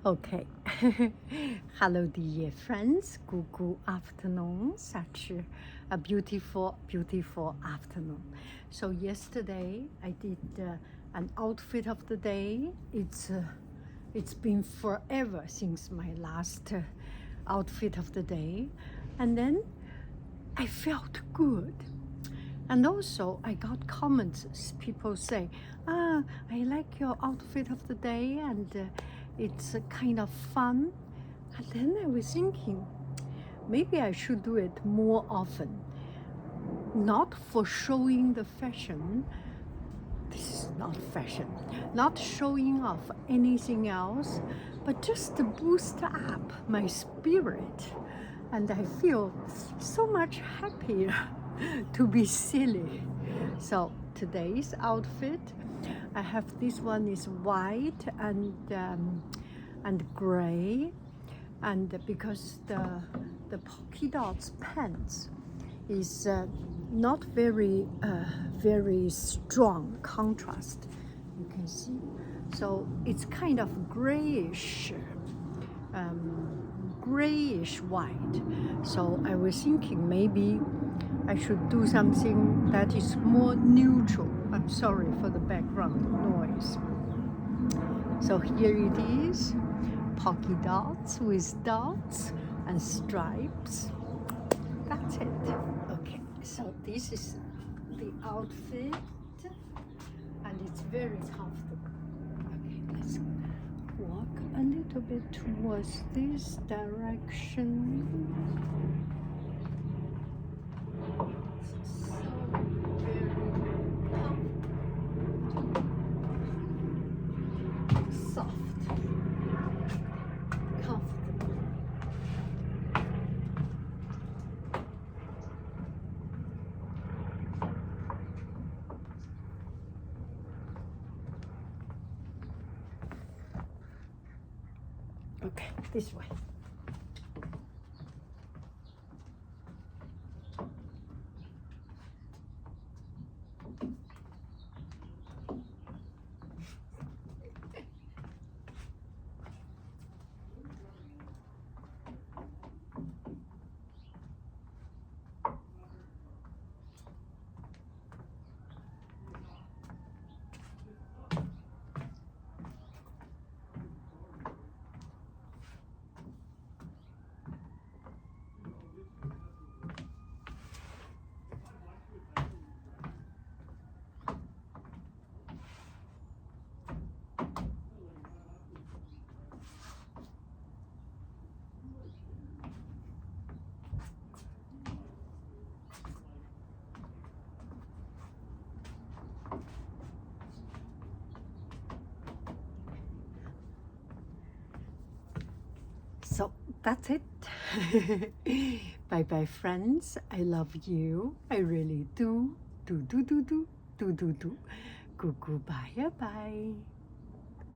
Okay. Hello, dear friends. Good afternoon. Such a beautiful, beautiful afternoon. So yesterday I did an outfit of the day. It's been forever since my last outfit of the day, and then I felt good. And also I got comments. People say, I like your outfit of the day, and it's kind of fun. And then I was thinking, maybe I should do it more often. Not for showing the fashion. This is not fashion. Not showing off anything else, but just to boost up my spirit. And I feel so much happier to be silly. So today's outfit, I have this one is white and gray, and because the polka dots pants is not very very strong contrast, you can see. So it's kind of grayish grayish white. So I was thinking maybe I should do something that is more neutral. I'm sorry for the background noise. So here it is, polka dots with dots and stripes. That's it. Okay, so this is the outfit, and it's very comfortable. Okay, let's walk a little bit towards this direction. So very comfortable, soft, comfortable. Okay, this way. So that's it. Bye bye, friends. I love you. I really do. Do. Goodbye. Bye.